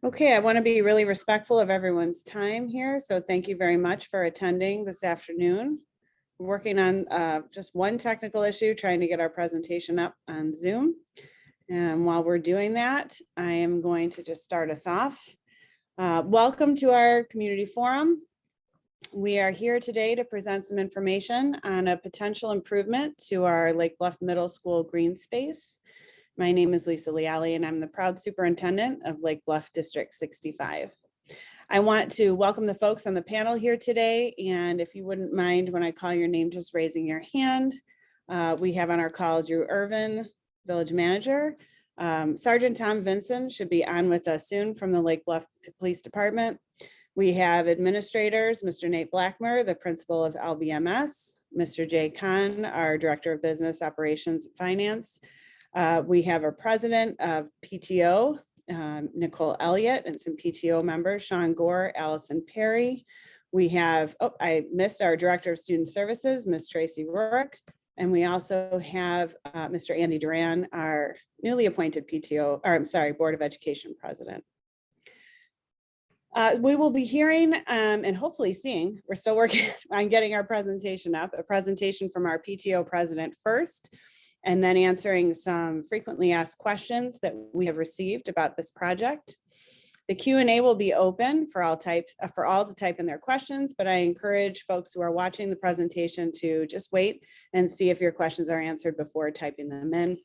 Okay, I want to be really respectful of everyone's time here, so thank you very much for attending this afternoon. We're working on just one technical issue, trying to get our presentation up on Zoom. And while we're doing that, I am going to just start us off. Welcome to our community forum. We are here today to present some information on a potential improvement to our Lake Bluff Middle School green space. My name is Lisa Leali, and I'm the proud superintendent of Lake Bluff District 65. I want to welcome the folks on the panel here today, and if you wouldn't mind when I call your name, just raising your hand. We have on our call Drew Irvin, Village Manager. Sergeant Tom Vinson should be on with us soon from the Lake Bluff Police Department. We have administrators, Mr. Nate Blackmer, the principal of LBMS, Mr. Jay Kahn, our Director of Business Operations and Finance. We have our president of PTO, Nicole Elliott, and some PTO members, Sean Gore, Allison Perry. We have, I missed our Director of Student Services, Ms. Tracy Rourke. And we also have Mr. Andy Duran, our newly appointed Board of Education president. We will be hearing and hopefully seeing, we're still working on getting our presentation up, a presentation from our PTO president first, and then answering some frequently asked questions that we have received about this project. The Q&A will be open for all to type in their questions, but I encourage folks who are watching the presentation to just wait and see if your questions are answered before typing them in.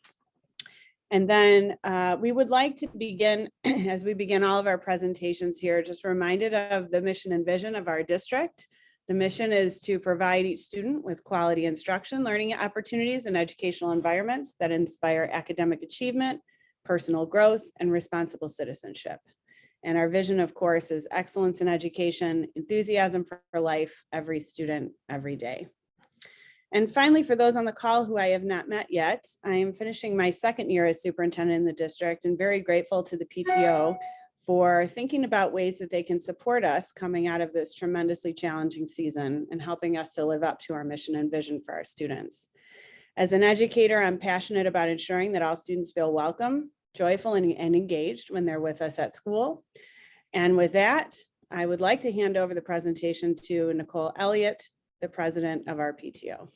And then we would like to begin, as we begin all of our presentations here, just reminded of the mission and vision of our district. The mission is to provide each student with quality instruction, learning opportunities, and educational environments that inspire academic achievement, personal growth, and responsible citizenship. And our vision, of course, is excellence in education, enthusiasm for life, every student, every day. And finally, for those on the call who I have not met yet, I am finishing my second year as superintendent in the district and very grateful to the PTO for thinking about ways that they can support us coming out of this tremendously challenging season and helping us to live up to our mission and vision for our students. As an educator, I'm passionate about ensuring that all students feel welcome, joyful, and engaged when they're with us at school. And with that, I would like to hand over the presentation to Nicole Elliott, the president of our PTO.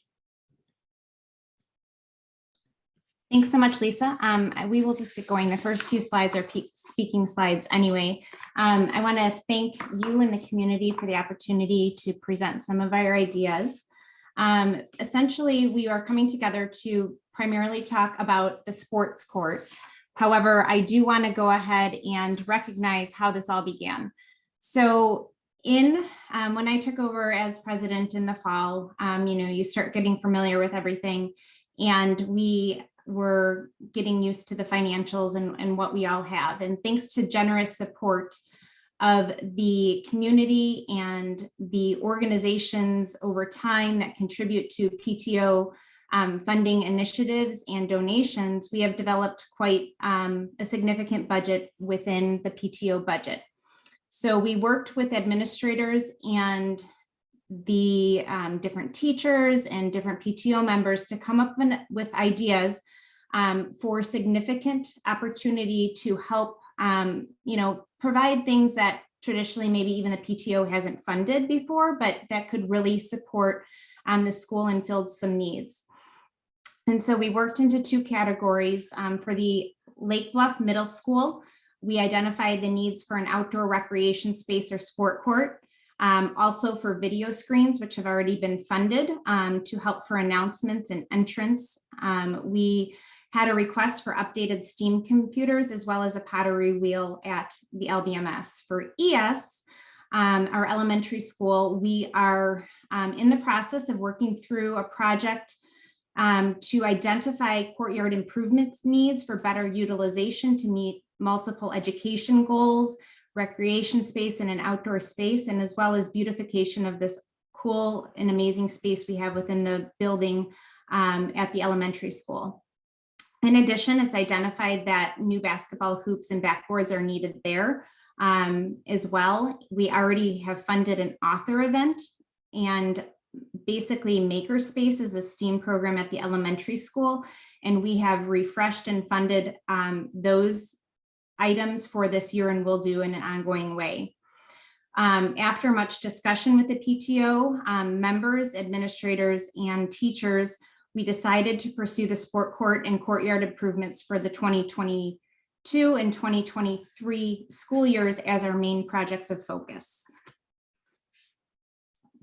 Thanks so much, Lisa. We will just get going. The first few slides are speaking slides anyway. I want to thank you and the community for the opportunity to present some of our ideas. Essentially, we are coming together to primarily talk about the sports court. However, I do want to go ahead and recognize how this all began. So when I took over as president in the fall, you start getting familiar with everything, and we were getting used to the financials and what we all have. And thanks to generous support of the community and the organizations over time that contribute to PTO funding initiatives and donations, we have developed quite a significant budget within the PTO budget. So we worked with administrators and the different teachers and different PTO members to come up with ideas for significant opportunity to help, provide things that traditionally maybe even the PTO hasn't funded before, but that could really support the school and filled some needs. And so we worked into two categories. For the Lake Bluff Middle School, we identified the needs for an outdoor recreation space or sport court. Also for video screens, which have already been funded to help for announcements and entrance. We had a request for updated STEAM computers as well as a pottery wheel at the LBMS. For ES, our elementary school, we are in the process of working through a project to identify courtyard improvements needs for better utilization to meet multiple education goals, recreation space and an outdoor space, and as well as beautification of this cool and amazing space we have within the building at the elementary school. In addition, it's identified that new basketball hoops and backboards are needed there as well. We already have funded an author event, and basically Makerspace is a STEAM program at the elementary school, and we have refreshed and funded those items for this year and will do in an ongoing way. After much discussion with the PTO, members, administrators, and teachers, we decided to pursue the sport court and courtyard improvements for the 2022 and 2023 school years as our main projects of focus.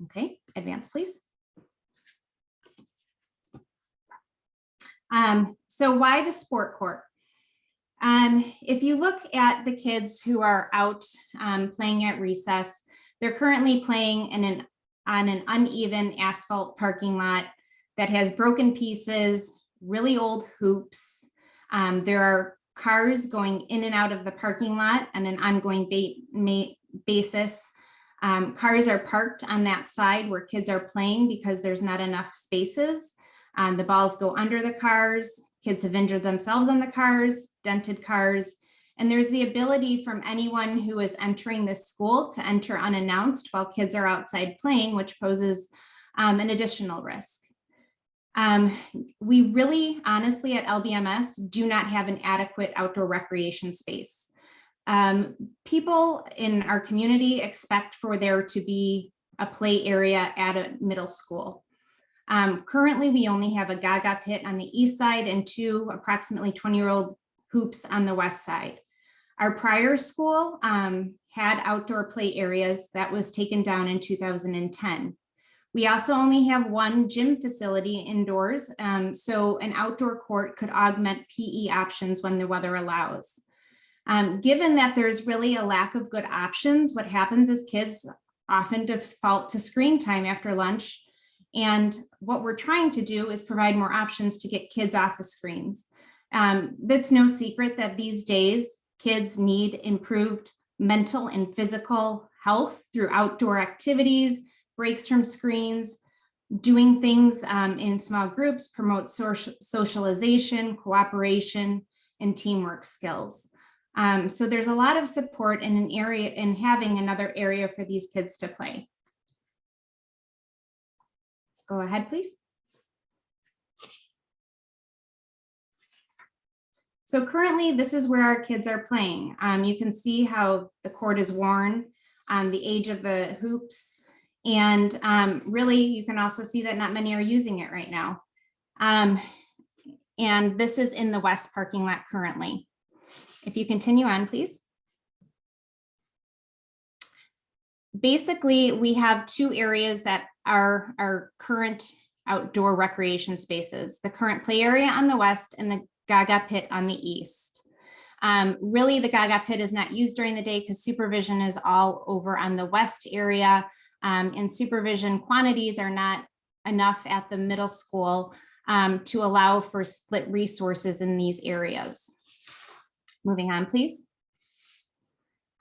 Okay, advance, please. So why the sport court? If you look at the kids who are out playing at recess, they're currently playing on an uneven asphalt parking lot that has broken pieces, really old hoops. There are cars going in and out of the parking lot on an ongoing basis. Cars are parked on that side where kids are playing because there's not enough spaces. The balls go under the cars. Kids have injured themselves on the cars, dented cars, and there's the ability from anyone who is entering this school to enter unannounced while kids are outside playing, which poses an additional risk. We really, honestly, at LBMS do not have an adequate outdoor recreation space. People in our community expect for there to be a play area at a middle school. Currently, we only have a Gaga pit on the east side and 2 approximately 20-year-old hoops on the west side. Our prior school had outdoor play areas that was taken down in 2010. We also only have 1 gym facility indoors, so an outdoor court could augment PE options when the weather allows. Given that there's really a lack of good options, what happens is kids often default to screen time after lunch. And what we're trying to do is provide more options to get kids off of screens. That's no secret that these days kids need improved mental and physical health through outdoor activities, breaks from screens, doing things in small groups, promote socialization, cooperation, and teamwork skills. So there's a lot of support in an area in having another area for these kids to play. Go ahead, please. So currently, this is where our kids are playing. You can see how the court is worn, the age of the hoops, and really, you can also see that not many are using it right now. And this is in the west parking lot currently. If you continue on, please. Basically, we have 2 areas that are our current outdoor recreation spaces, the current play area on the west and the Gaga pit on the east. Really, the Gaga pit is not used during the day because supervision is all over on the west area, and supervision quantities are not enough at the middle school to allow for split resources in these areas. Moving on, please.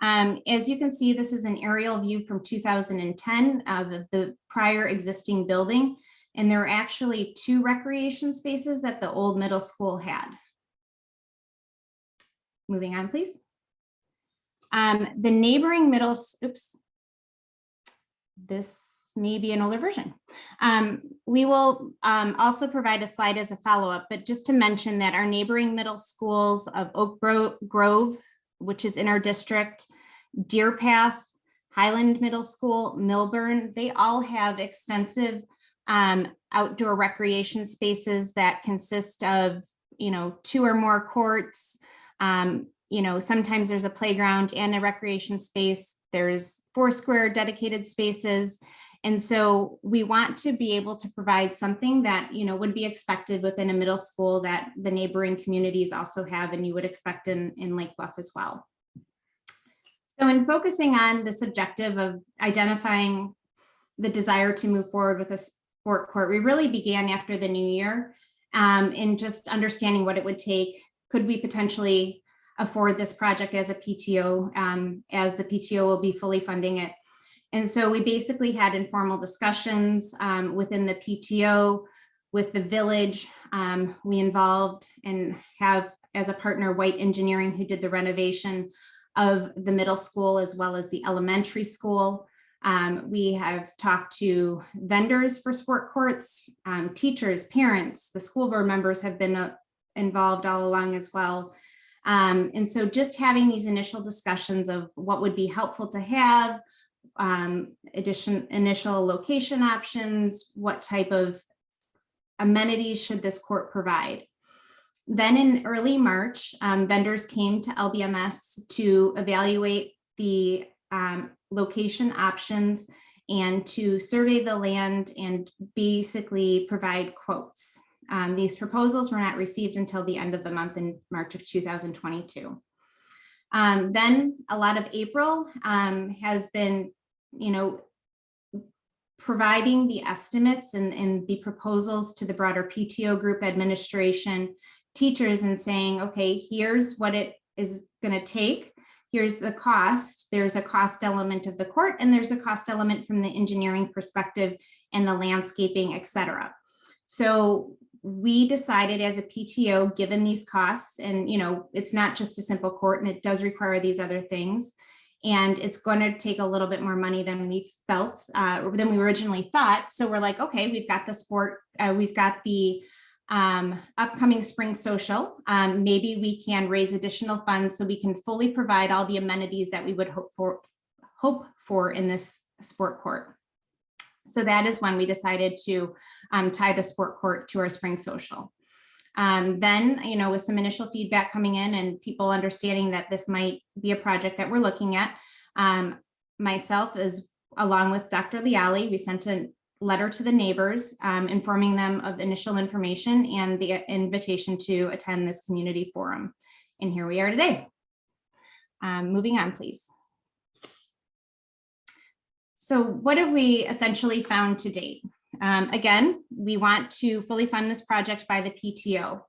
As you can see, this is an aerial view from 2010 of the prior existing building, and there are actually 2 recreation spaces that the old middle school had. Moving on, please. The neighboring middle, oops, this may be an older version. We will also provide a slide as a follow-up, but just to mention that our neighboring middle schools of Oak Grove, which is in our district, Deer Path, Highland Middle School, Milburn, they all have extensive outdoor recreation spaces that consist of, 2 or more courts. Sometimes there's a playground and a recreation space. There's 4 square dedicated spaces. And so we want to be able to provide something that, would be expected within a middle school that the neighboring communities also have, and you would expect in Lake Bluff as well. So in focusing on this objective of identifying the desire to move forward with a sport court, we really began after the new year in just understanding what it would take. Could we potentially afford this project as a PTO, as the PTO will be fully funding it? And so we basically had informal discussions within the PTO, with the village. We involved and have as a partner White Engineering, who did the renovation of the middle school as well as the elementary school. We have talked to vendors for sport courts, teachers, parents, the school board members have been involved all along as well. And so just having these initial discussions of what would be helpful to have, initial location options, what type of amenities should this court provide. Then in early March, vendors came to LBMS to evaluate the location options and to survey the land and basically provide quotes. These proposals were not received until the end of the month in March of 2022. Then a lot of April has been, providing the estimates and the proposals to the broader PTO group, administration, teachers, and saying, okay, here's what it is going to take. Here's the cost. There's a cost element of the court, and there's a cost element from the engineering perspective and the landscaping, et cetera. So we decided as a PTO, given these costs, and it's not just a simple court, and it does require these other things, and it's going to take a little bit more money than we felt, than we originally thought. So we're like, okay, we've got the sport, we've got the upcoming spring social. Maybe we can raise additional funds so we can fully provide all the amenities that we would hope for in this sport court. So that is when we decided to tie the sport court to our spring social. Then, with some initial feedback coming in and people understanding that this might be a project that we're looking at, myself, along with Dr. Leali, we sent a letter to the neighbors informing them of initial information and the invitation to attend this community forum. And here we are today. Moving on, please. So what have we essentially found to date? Again, we want to fully fund this project by the PTO.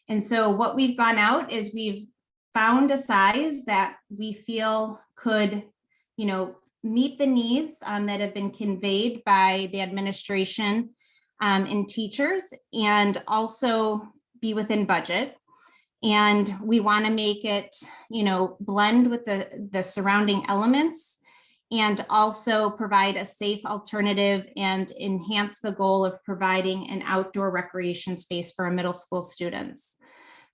And so what we've gone out is we've found a size that we feel could, meet the needs that have been conveyed by the administration and teachers, and also be within budget. And we want to make it, blend with the surrounding elements, and also provide a safe alternative and enhance the goal of providing an outdoor recreation space for our middle school students.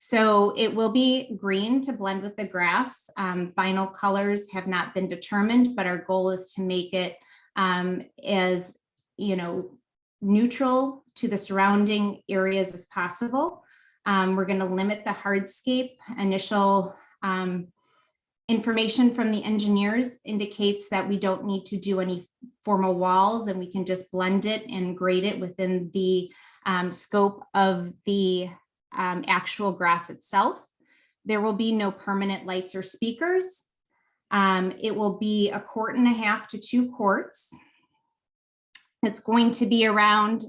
So it will be green to blend with the grass. Final colors have not been determined, but our goal is to make it as neutral to the surrounding areas as possible. We're going to limit the hardscape. Initial information from the engineers indicates that we don't need to do any formal walls, and we can just blend it and grade it within the scope of the actual grass itself. There will be no permanent lights or speakers. It will be 1.5 courts to 2 courts. It's going to be around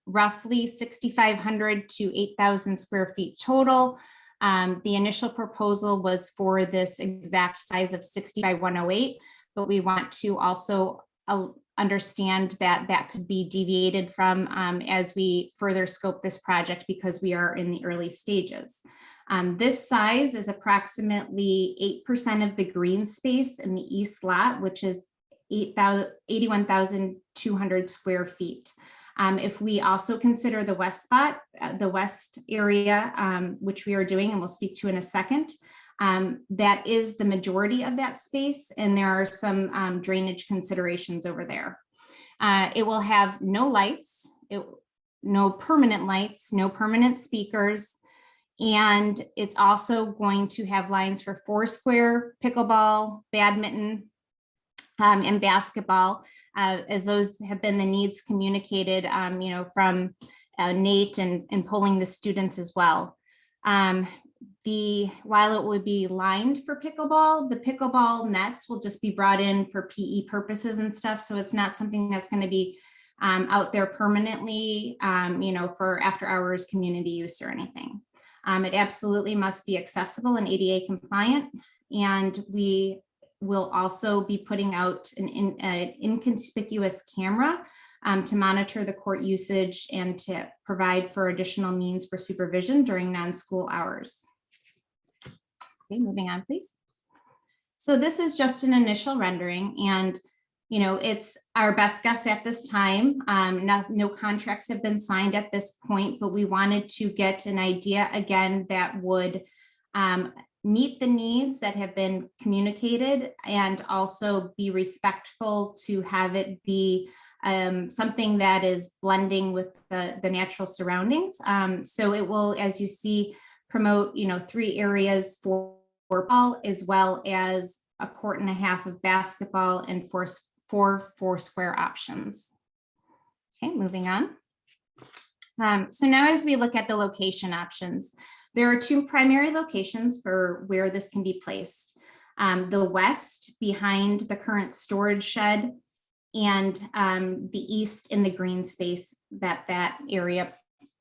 roughly 6,500 to 8,000 square feet total. The initial proposal was for this exact size of 60 by 108, but we want to also understand that that could be deviated from as we further scope this project, because we are in the early stages. This size is approximately 8% of the green space in the east lot, which is 81,200 square feet. If we also consider the west spot, the west area, which we are doing and we'll speak to in a second, that is the majority of that space, and there are some drainage considerations over there. It will have no lights, no permanent lights, no permanent speakers, and it's also going to have lines for foursquare, pickleball, badminton, and basketball, as those have been the needs communicated, from Nate and polling the students as well. While it will be lined for pickleball, the pickleball nets will just be brought in for PE purposes and stuff. So it's not something that's going to be out there permanently, for after hours community use or anything. It absolutely must be accessible and ADA compliant. And we will also be putting out an inconspicuous camera to monitor the court usage and to provide for additional means for supervision during non-school hours. Okay, moving on, please. So this is just an initial rendering, and it's our best guess at this time. No contracts have been signed at this point, but we wanted to get an idea again that would meet the needs that have been communicated and also be respectful to have it be something that is blending with the natural surroundings. So it will, as you see, promote, 3 areas for ball, as well as a court and a half of basketball and 4 square options. Okay, moving on. So now as we look at the location options, there are 2 primary locations for where this can be placed. The west behind the current storage shed, and the east in the green space that area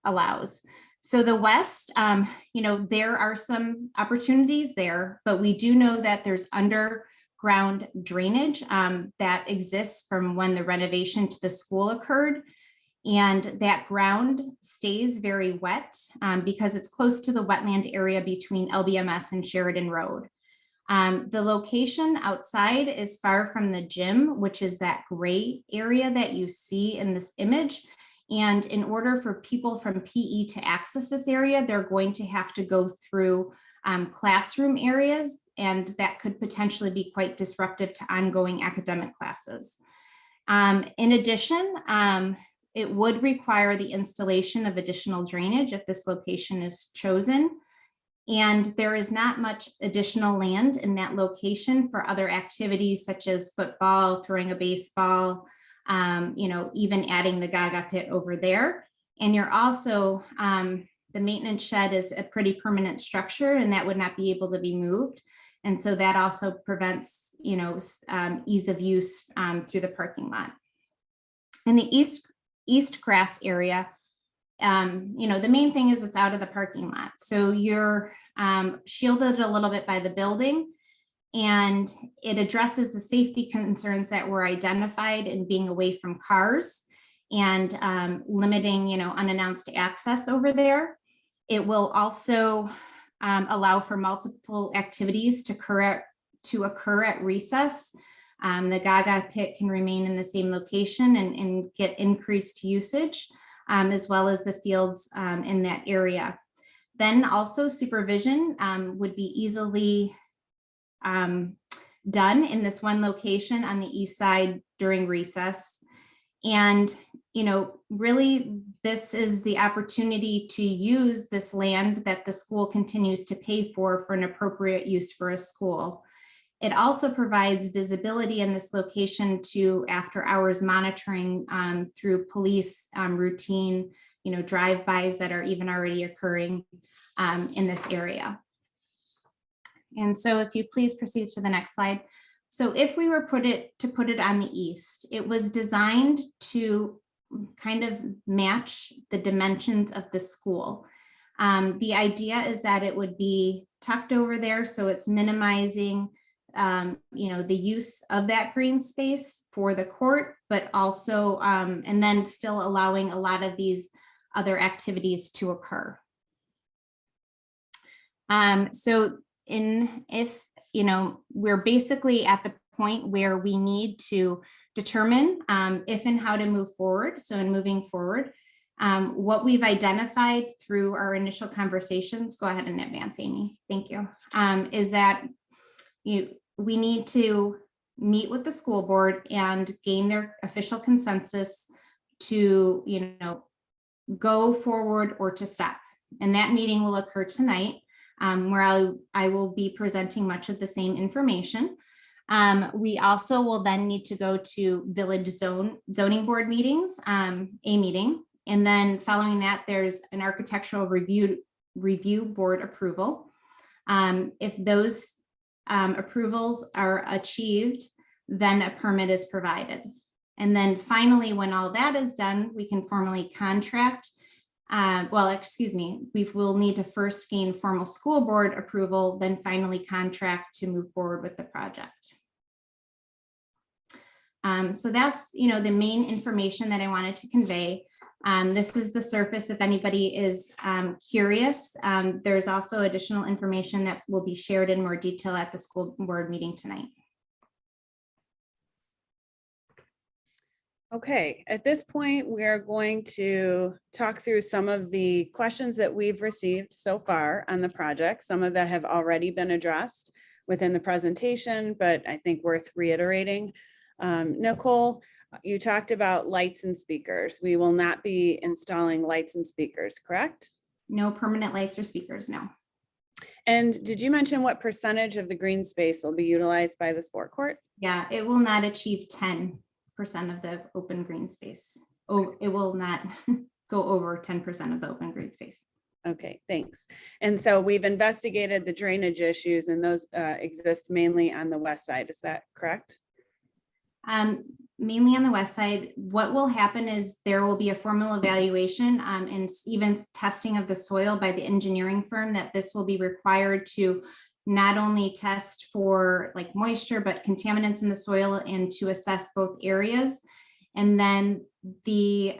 allows. So the west, there are some opportunities there, but we do know that there's underground drainage that exists from when the renovation to the school occurred. And that ground stays very wet because it's close to the wetland area between LBMS and Sheridan Road. The location outside is far from the gym, which is that gray area that you see in this image. And in order for people from PE to access this area, they're going to have to go through classroom areas, and that could potentially be quite disruptive to ongoing academic classes. In addition, it would require the installation of additional drainage if this location is chosen. And there is not much additional land in that location for other activities such as football, throwing a baseball, even adding the Gaga pit over there. And you're also, the maintenance shed is a pretty permanent structure, and that would not be able to be moved. And so that also prevents, ease of use through the parking lot. In the east grass area, the main thing is it's out of the parking lot. So you're shielded a little bit by the building, and it addresses the safety concerns that were identified in being away from cars and limiting, unannounced access over there. It will also allow for multiple activities to occur at recess. The Gaga pit can remain in the same location and get increased usage, as well as the fields in that area. Then also supervision would be easily done in this one location on the east side during recess. And, really this is the opportunity to use this land that the school continues to pay for an appropriate use for a school. It also provides visibility in this location to after hours monitoring through police routine, drive-bys that are even already occurring in this area. And so if you please proceed to the next slide. So if we were to put it on the east, it was designed to kind of match the dimensions of the school. The idea is that it would be tucked over there, so it's minimizing the use of that green space for the court, but also, and then still allowing a lot of these other activities to occur. So if we're basically at the point where we need to determine if and how to move forward. So in moving forward, what we've identified through our initial conversations, go ahead and advance, Amy, thank you, is that we need to meet with the school board and gain their official consensus to, go forward or to stop. And that meeting will occur tonight, where I will be presenting much of the same information. We also will then need to go to village zoning board meetings, a meeting. And then following that, there's an architectural review board approval. If those approvals are achieved, then a permit is provided. And then finally, when all that is done, we can formally contract. We will need to first gain formal school board approval, then finally contract to move forward with the project. So that's, the main information that I wanted to convey. This is the surface if anybody is curious. There's also additional information that will be shared in more detail at the school board meeting tonight. Okay, at this point, we are going to talk through some of the questions that we've received so far on the project. Some of that have already been addressed within the presentation, but I think worth reiterating. Nicole, you talked about lights and speakers. We will not be installing lights and speakers, correct? No permanent lights or speakers, no. And did you mention what percentage of the green space will be utilized by the sport court? Yeah, it will not achieve 10% of the open green space. Oh, it will not go over 10% of the open green space. Okay, thanks. And so we've investigated the drainage issues, and those exist mainly on the west side. Is that correct? Mainly on the west side. What will happen is there will be a formal evaluation and even testing of the soil by the engineering firm, that this will be required to not only test for like moisture, but contaminants in the soil, and to assess both areas. And then the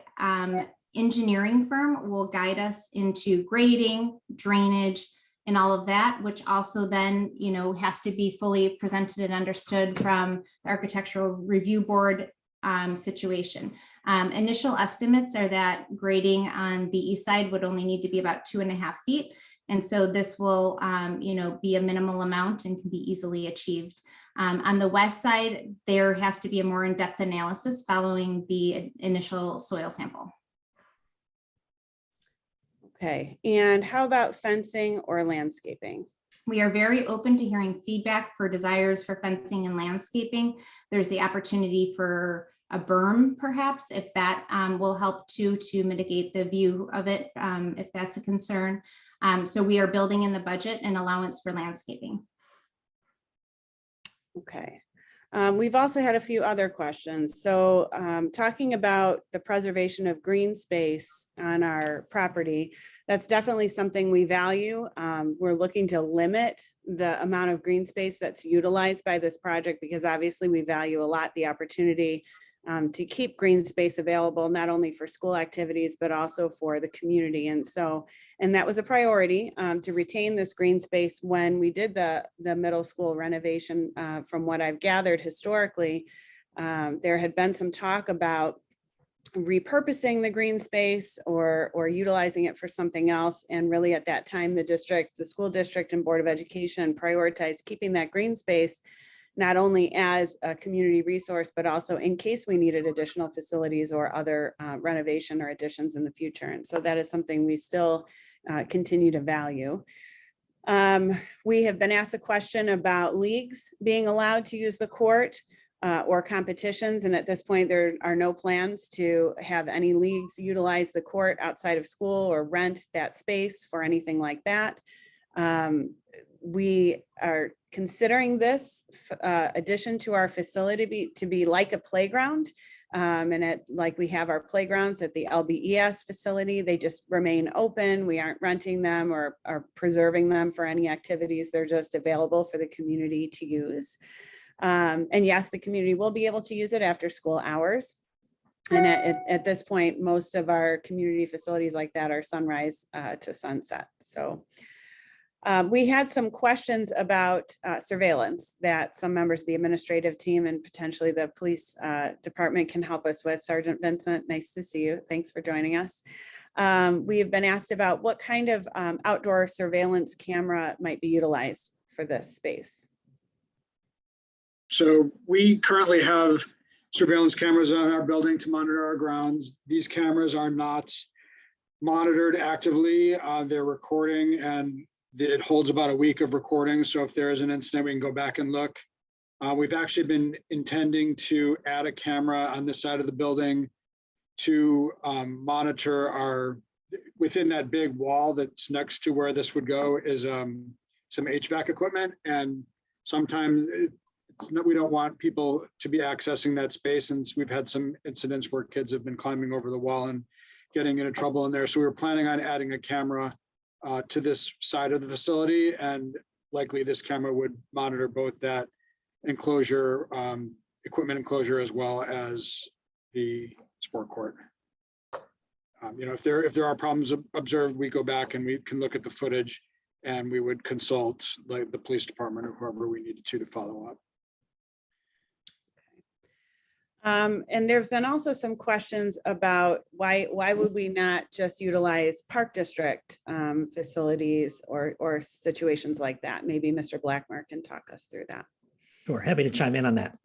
engineering firm will guide us into grading, drainage, and all of that, which also then, you know, has to be fully presented and understood from the architectural review board situation. Initial estimates are that grading on the east side would only need to be about 2.5 feet. And so this will, you know, be a minimal amount and can be easily achieved. On the west side, there has to be a more in-depth analysis following the initial soil sample. Okay, and how about fencing or landscaping? We are very open to hearing feedback for desires for fencing and landscaping. There's the opportunity for a berm, perhaps, if that will help to mitigate the view of it, if that's a concern. So we are building in the budget an allowance for landscaping. Okay. We've also had a few other questions. So talking about the preservation of green space on our property, that's definitely something we value. We're looking to limit the amount of green space that's utilized by this project, because obviously we value a lot the opportunity to keep green space available, not only for school activities, but also for the community. And that was a priority to retain this green space when we did the middle school renovation. From what I've gathered historically, there had been some talk about repurposing the green space or utilizing it for something else. And really at that time, the school district and Board of Education prioritized keeping that green space not only as a community resource, but also in case we needed additional facilities or other renovation or additions in the future. And so that is something we still continue to value. We have been asked a question about leagues being allowed to use the court or competitions. And at this point, there are no plans to have any leagues utilize the court outside of school or rent that space for anything like that. We are considering this addition to our facility to be like a playground. And like we have our playgrounds at the LBES facility, they just remain open. We aren't renting them or preserving them for any activities. They're just available for the community to use. And yes, the community will be able to use it after school hours. And at this point, most of our community facilities like that are sunrise to sunset. So we had some questions about surveillance that some members of the administrative team and potentially the police department can help us with. Sergeant Vincent, nice to see you. Thanks for joining us. We have been asked about what kind of outdoor surveillance camera might be utilized for this space. So we currently have surveillance cameras on our building to monitor our grounds. These cameras are not monitored actively. They're recording, and it holds about a week of recording. So if there is an incident, we can go back and look. We've actually been intending to add a camera on this side of the building to monitor within that big wall that's next to where this would go is some HVAC equipment. And sometimes we don't want people to be accessing that space. And we've had some incidents where kids have been climbing over the wall and getting into trouble in there. So we were planning on adding a camera to this side of the facility, and likely this camera would monitor both that enclosure, equipment enclosure, as well as the sport court. You know, if there are problems observed, we go back and we can look at the footage, and we would consult like the police department or whoever we needed to follow up. And there've been also some questions about why would we not just utilize park district facilities or situations like that? Maybe Mr. Blackmer can talk us through that. Sure, happy to chime in on that.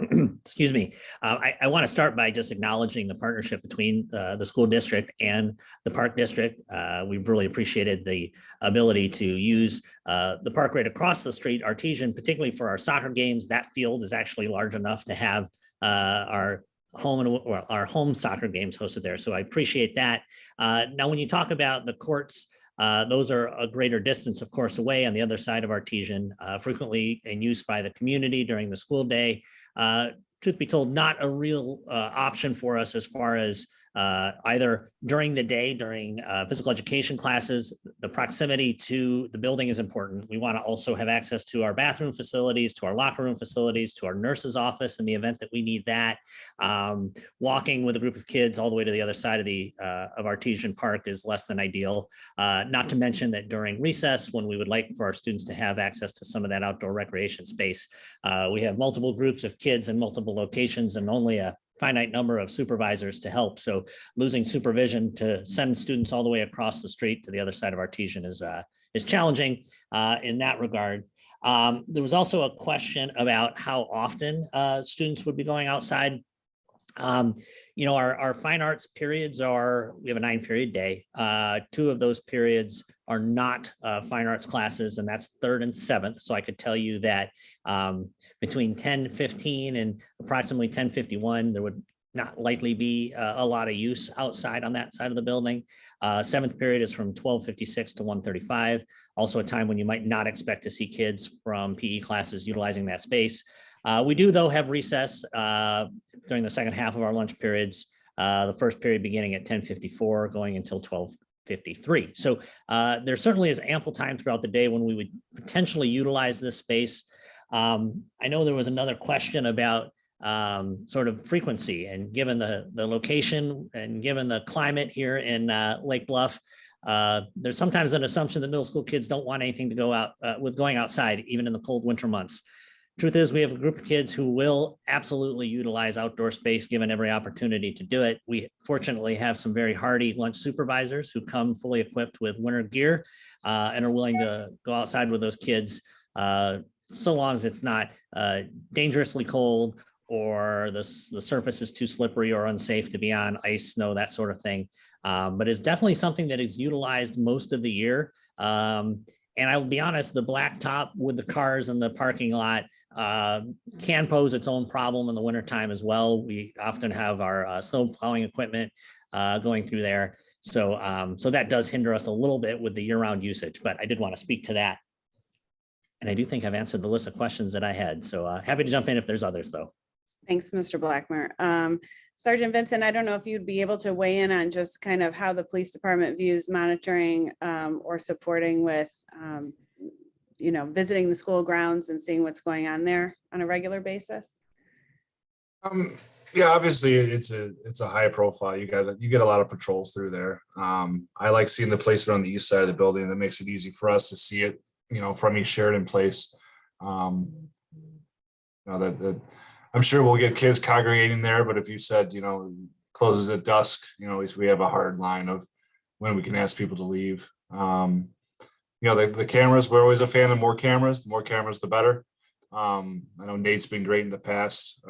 Excuse me. I want to start by just acknowledging the partnership between the school district and the park district. We've really appreciated the ability to use the park right across the street, Artesian, particularly for our soccer games. That field is actually large enough to have our home soccer games hosted there. So I appreciate that. Now, when you talk about the courts, those are a greater distance, of course, away on the other side of Artesian, frequently in use by the community during the school day. Truth be told, not a real option for us as far as either during the day, during physical education classes. The proximity to the building is important. We want to also have access to our bathroom facilities, to our locker room facilities, to our nurse's office in the event that we need that. Walking with a group of kids all the way to the other side of Artesian Park is less than ideal. Not to mention that during recess, when we would like for our students to have access to some of that outdoor recreation space, we have multiple groups of kids in multiple locations and only a finite number of supervisors to help. So losing supervision to send students all the way across the street to the other side of Artesian is challenging in that regard. There was also a question about how often students would be going outside. Our fine arts periods we have a 9-period day. 2 of those periods are not fine arts classes, and that's 3rd and 7th. So I could tell you that between 10:15 and approximately 10:51, there would not likely be a lot of use outside on that side of the building. 7th period is from 12:56 to 1:35. Also a time when you might not expect to see kids from PE classes utilizing that space. We do, though, have recess during the second half of our lunch periods, the first period beginning at 10:54, going until 12:53. So there certainly is ample time throughout the day when we would potentially utilize this space. I know there was another question about sort of frequency, and given the location and given the climate here in Lake Bluff, there's sometimes an assumption that middle school kids don't want anything to go out with going outside, even in the cold winter months. Truth is, we have a group of kids who will absolutely utilize outdoor space given every opportunity to do it. We fortunately have some very hardy lunch supervisors who come fully equipped with winter gear and are willing to go outside with those kids so long as it's not dangerously cold or the surface is too slippery or unsafe to be on, ice, snow, that sort of thing. But it's definitely something that is utilized most of the year. And I will be honest, the blacktop with the cars in the parking lot can pose its own problem in the wintertime as well. We often have our snow plowing equipment going through there. So that does hinder us a little bit with the year-round usage, but I did want to speak to that. And I do think I've answered the list of questions that I had. So happy to jump in if there's others, though. Thanks, Mr. Blackmer. Sergeant Vincent, I don't know if you'd be able to weigh in on just kind of how the police department views monitoring or supporting with, visiting the school grounds and seeing what's going on there on a regular basis. Yeah, obviously it's a high profile. You get a lot of patrols through there. I like seeing the placement on the east side of the building. That makes it easy for us to see it, from East Sheridan Place. That I'm sure we'll get kids congregating there, but if you said, closes at dusk, at least we have a hard line of when we can ask people to leave. The cameras, we're always a fan of more cameras. The more cameras, the better. I know Nate's been great in the past,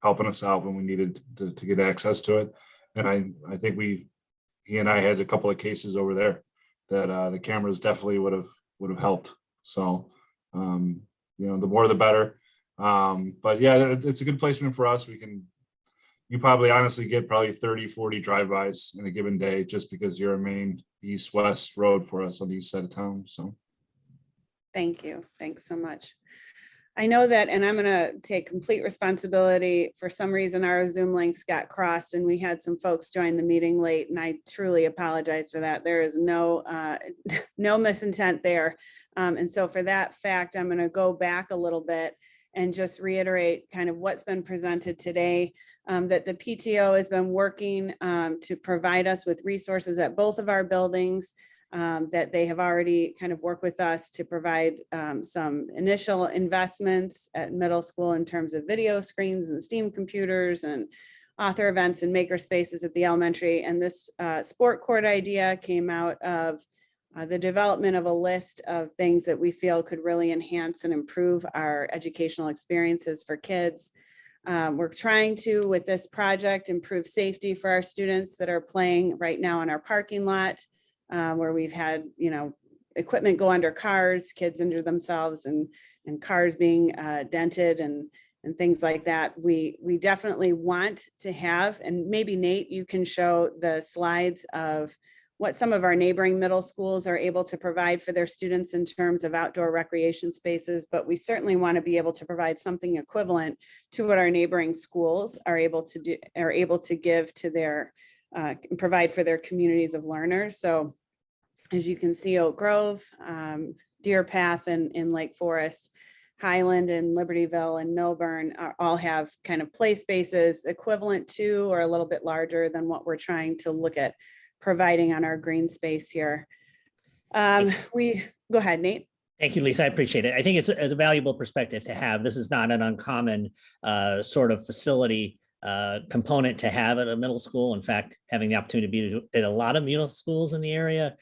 helping us out when we needed to get access to it. And I think he and I had a couple of cases over there that the cameras definitely would have helped. So, the more the better. But yeah, it's a good placement for us. You probably honestly get probably 30, 40 drive-bys in a given day just because you're a main east-west road for us on the east side of town. So. Thank you. Thanks so much. I know that, and I'm going to take complete responsibility. For some reason, our Zoom links got crossed and we had some folks join the meeting late, and I truly apologize for that. There is no misintent there. And so for that fact, I'm going to go back a little bit and just reiterate kind of what's been presented today, that the PTO has been working to provide us with resources at both of our buildings that they have already kind of worked with us to provide some initial investments at middle school in terms of video screens and STEAM computers and author events and maker spaces at the elementary. And this SportCourt idea came out of the development of a list of things that we feel could really enhance and improve our educational experiences for kids. We're trying to, with this project, improve safety for our students that are playing right now in our parking lot, where we've had, equipment go under cars, kids injure themselves, and cars being dented and things like that. We definitely want to have, and maybe Nate, you can show the slides of what some of our neighboring middle schools are able to provide for their students in terms of outdoor recreation spaces, but we certainly want to be able to provide something equivalent to what our neighboring schools are able to give to their, provide for their communities of learners. So as you can see, Oak Grove, Deer Path in Lake Forest, Highland and Libertyville and Milburn all have kind of play spaces equivalent to or a little bit larger than what we're trying to look at providing on our green space here. Go ahead, Nate. Thank you, Lisa. I appreciate it. I think it's a valuable perspective to have. This is not an uncommon sort of facility component to have at a middle school. In fact, having the opportunity to be at a lot of middle schools in the area,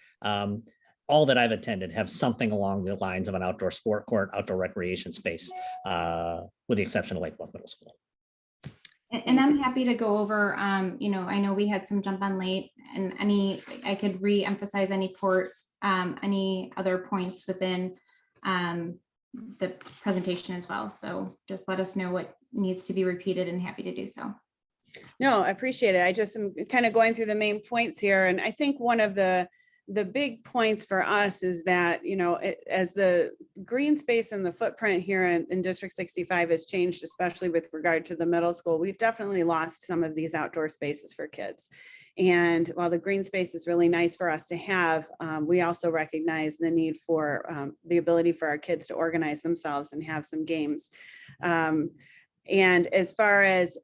all that I've attended have something along the lines of an outdoor sport court, outdoor recreation space, with the exception of Lake Bluff Middle School. And I'm happy to go over, I know we had some jump on late, and I could re-emphasize any other points within the presentation as well. So just let us know what needs to be repeated, and happy to do so. No, I appreciate it. I just am kind of going through the main points here. And I think one of the big points for us is that, as the green space and the footprint here in District 65 has changed, especially with regard to the middle school, we've definitely lost some of these outdoor spaces for kids. And while the green space is really nice for us to have, we also recognize the need for the ability for our kids to organize themselves and have some games. And as far as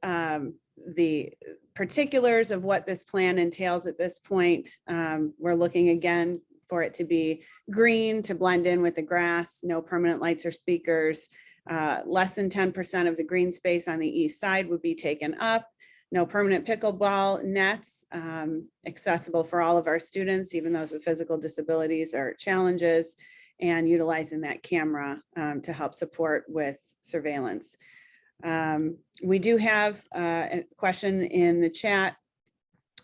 the particulars of what this plan entails at this point, we're looking again for it to be green, to blend in with the grass, no permanent lights or speakers. Less than 10% of the green space on the east side would be taken up. No permanent pickleball nets, accessible for all of our students, even those with physical disabilities or challenges, and utilizing that camera to help support with surveillance. We do have a question in the chat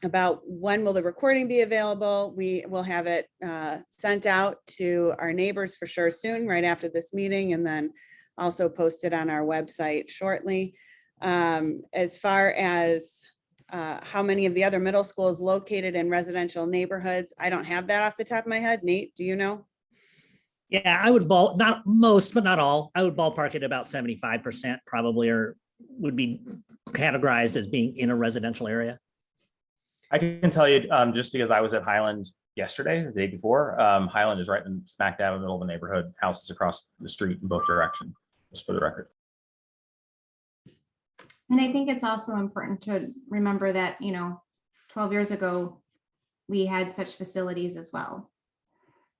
about when will the recording be available. We will have it sent out to our neighbors for sure soon, right after this meeting, and then also posted on our website shortly. As far as how many of the other middle schools located in residential neighborhoods, I don't have that off the top of my head. Nate, do you know? Yeah, I would not most, but not all. I would ballpark it about 75% probably, or would be categorized as being in a residential area. I can tell you, just because I was at Highland yesterday, the day before, Highland is right in smack dab in the middle of the neighborhood, houses across the street in both directions, just for the record. And I think it's also important to remember that, 12 years ago, we had such facilities as well.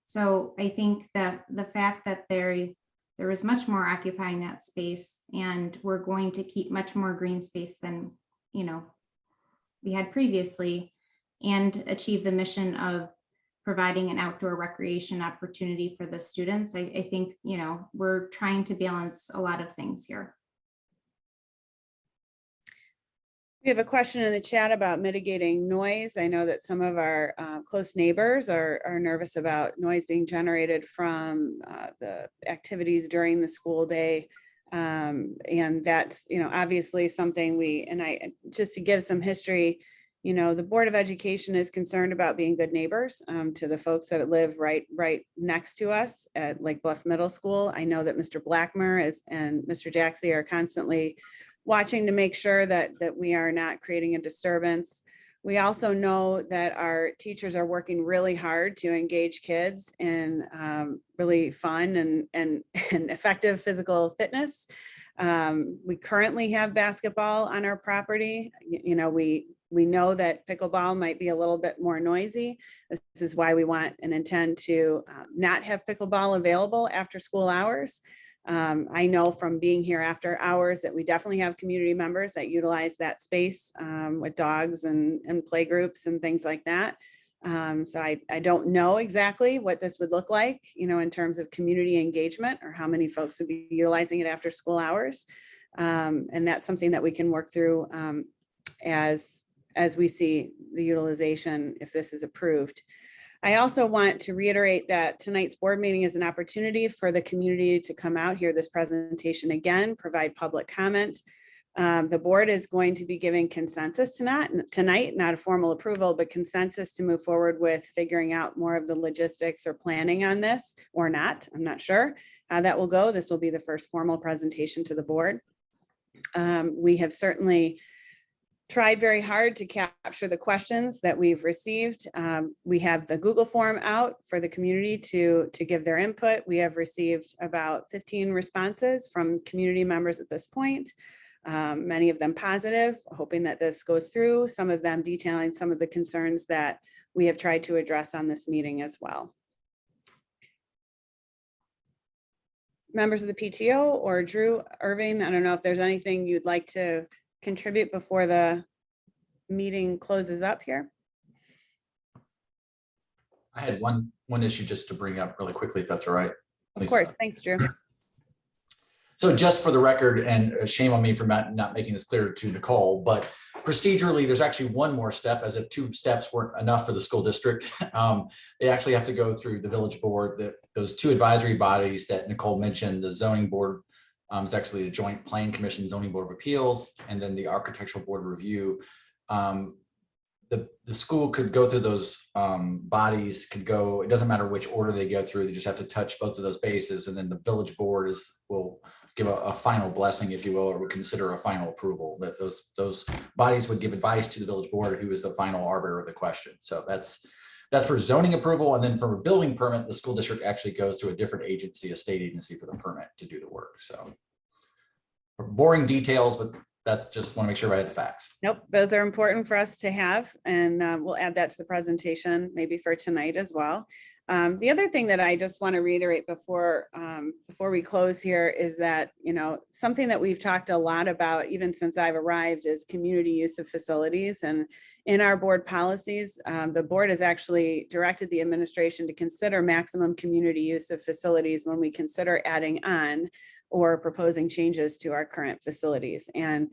So I think that the fact that there is much more occupying that space, and we're going to keep much more green space than, we had previously, and achieve the mission of providing an outdoor recreation opportunity for the students. I think, we're trying to balance a lot of things here. We have a question in the chat about mitigating noise. I know that some of our close neighbors are nervous about noise being generated from the activities during the school day. And that's, obviously something just to give some history, the Board of Education is concerned about being good neighbors to the folks that live right next to us at Lake Bluff Middle School. I know that Mr. Blackmer and Mr. Jaxie are constantly watching to make sure that we are not creating a disturbance. We also know that our teachers are working really hard to engage kids in really fun and effective physical fitness. We currently have basketball on our property. We We know that pickleball might be a little bit more noisy. This is why we want and intend to not have pickleball available after school hours. I know from being here after hours that we definitely have community members that utilize that space with dogs and play groups and things like that. So I don't know exactly what this would look like, in terms of community engagement or how many folks would be utilizing it after school hours. And that's something that we can work through as we see the utilization if this is approved. I also want to reiterate that tonight's board meeting is an opportunity for the community to come out, hear this presentation again, provide public comment. The board is going to be giving consensus tonight, not a formal approval, but consensus to move forward with figuring out more of the logistics or planning on this or not. I'm not sure how that will go. This will be the first formal presentation to the board. We have certainly tried very hard to capture the questions that we've received. We have the Google form out for the community to give their input. We have received about 15 responses from community members at this point, many of them positive, hoping that this goes through, some of them detailing some of the concerns that we have tried to address on this meeting as well. Members of the PTO or Drew Irving, I don't know if there's anything you'd like to contribute before the meeting closes up here. I had one issue just to bring up really quickly, if that's all right. Of Lisa. course, thanks, Drew. So just for the record, and shame on me for not making this clear to Nicole, but procedurally, there's actually one more step, as if 2 steps weren't enough for the school district. They actually have to go through the village board, those 2 advisory bodies that Nicole mentioned. The zoning board is actually the Joint Plan Commission Zoning Board of Appeals, and then the Architectural Board of Review. The school could go through those bodies, it doesn't matter which order they go through, they just have to touch both of those bases, and then the village board will give a final blessing, if you will, or would consider a final approval. That those bodies would give advice to the village board, who is the final arbiter of the question. So that's for zoning approval, and then for a building permit, the school district actually goes to a different agency, a state agency, for the permit to do the work. So boring details, but that's just want to make sure I had the facts. Nope, those are important for us to have, and we'll add that to the presentation maybe for tonight as well. The other thing that I just want to reiterate before we close here is that, something that we've talked a lot about even since I've arrived is community use of facilities. And in our board policies, the board has actually directed the administration to consider maximum community use of facilities when we consider adding on or proposing changes to our current facilities. And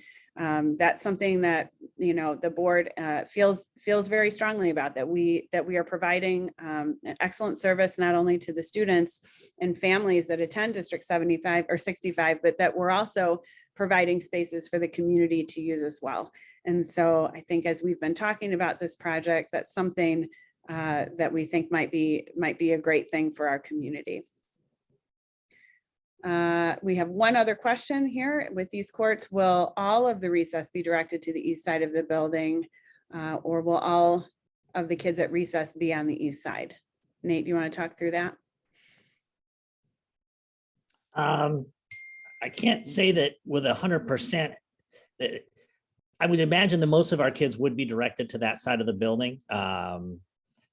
that's something that, the board feels very strongly about, that we are providing an excellent service, not only to the students and families that attend District 75 or 65, but that we're also providing spaces for the community to use as well. And so I think as we've been talking about this project, that's something that we think might be a great thing for our community. We have one other question here. With these courts, will all of the recess be directed to the east side of the building, or will all of the kids at recess be on the east side? Nate, do you want to talk through that? I can't say that with 100%. I would imagine that most of our kids would be directed to that side of the building.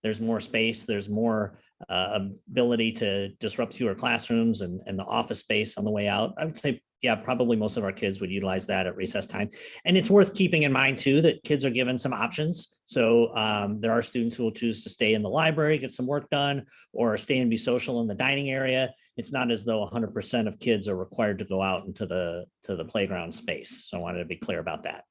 There's more space, there's more ability to disrupt fewer classrooms and the office space on the way out. I would say, yeah, probably most of our kids would utilize that at recess time. And it's worth keeping in mind too, that kids are given some options. So there are students who will choose to stay in the library, get some work done, or stay and be social in the dining area. It's not as though 100% of kids are required to go out into the playground space. So I wanted to be clear about that.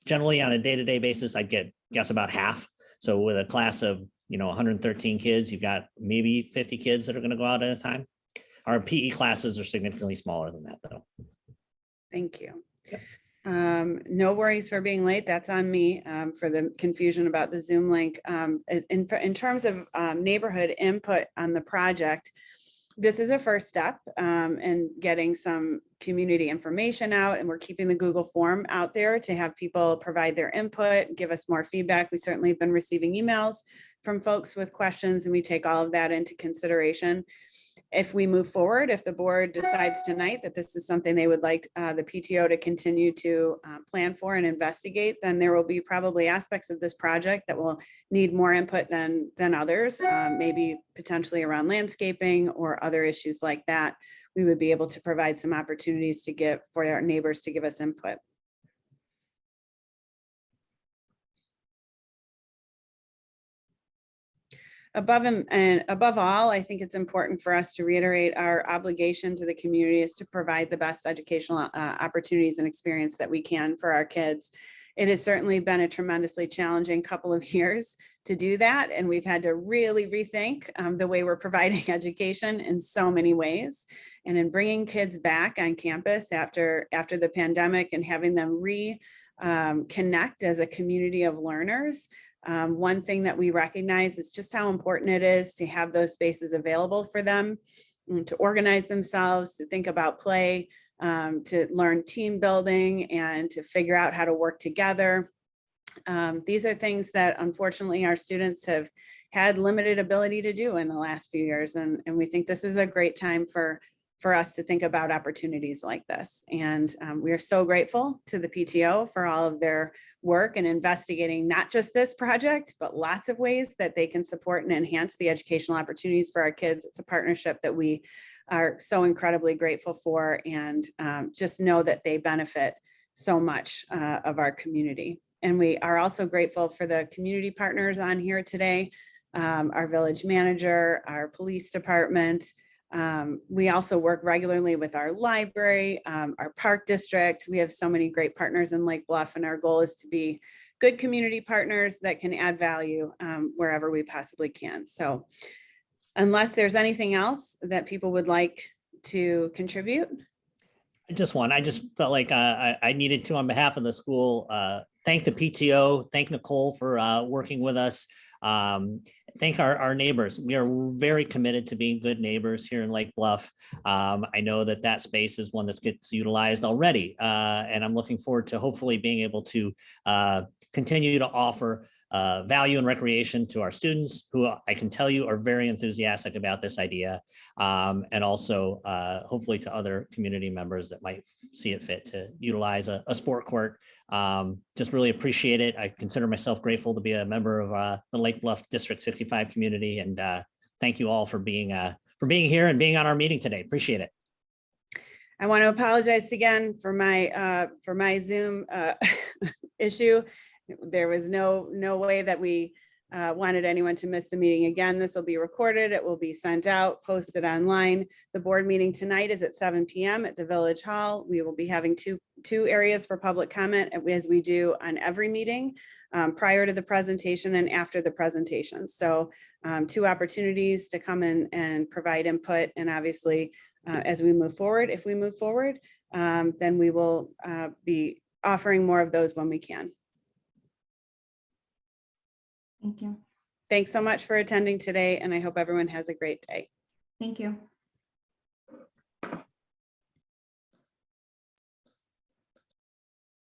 Generally on a day-to-day basis, I'd guess about half. So with a class of 113 kids, you've got maybe 50 kids that are going to go out at a time. Our PE classes are significantly smaller than that, though. Thank you. Yep. No worries for being late. That's on me for the confusion about the Zoom link. In terms of neighborhood input on the project, this is a first step in getting some community information out, and we're keeping the Google form out there to have people provide their input, give us more feedback. We certainly have been receiving emails from folks with questions, and we take all of that into consideration. If we move forward, if the board decides tonight that this is something they would like the PTO to continue to plan for and investigate, then there will be probably aspects of this project that will need more input than others, maybe potentially around landscaping or other issues like that. We would be able to provide some opportunities to give for our neighbors to give us input. Above all, I think it's important for us to reiterate our obligation to the community is to provide the best educational opportunities and experience that we can for our kids. It has certainly been a tremendously challenging couple of years to do that, and we've had to really rethink the way we're providing education in so many ways. And in bringing kids back on campus after the pandemic and having them connect as a community of learners, one thing that we recognize is just how important it is to have those spaces available for them, to organize themselves, to think about play, to learn team building, and to figure out how to work together. These are things that unfortunately our students have had limited ability to do in the last few years. And we think this is a great time for us to think about opportunities like this. And we are so grateful to the PTO for all of their work and investigating not just this project, but lots of ways that they can support and enhance the educational opportunities for our kids. It's a partnership that we are so incredibly grateful for, and just know that they benefit so much of our community. And we are also grateful for the community partners on here today, our village manager, our police department. We also work regularly with our library, our park district. We have so many great partners in Lake Bluff, and our goal is to be good community partners that can add value wherever we possibly can. So unless there's anything else that people would like to contribute. I just felt like I needed to, on behalf of the school, thank the PTO, thank Nicole for working with us. Thank our neighbors. We are very committed to being good neighbors here in Lake Bluff. I know that space is one that gets utilized already, and I'm looking forward to hopefully being able to continue to offer value and recreation to our students, who I can tell you are very enthusiastic about this idea, and also hopefully to other community members that might see it fit to utilize a sport court. Just really appreciate it. I consider myself grateful to be a member of the Lake Bluff District 65 community, and thank you all for being here and being on our meeting today. Appreciate it. I want to apologize again for my Zoom issue. There was no way that we wanted anyone to miss the meeting. Again, this will be recorded. It will be sent out, posted online. The board meeting tonight is at 7 p.m. at the Village Hall. We will be having two areas for public comment, as we do on every meeting, prior to the presentation and after the presentation. So 2 opportunities to come in and provide input. And obviously, as we move forward, if we move forward, then we will be offering more of those when we can. Thank you. Thanks so much for attending today, and I hope everyone has a great day. Thank you.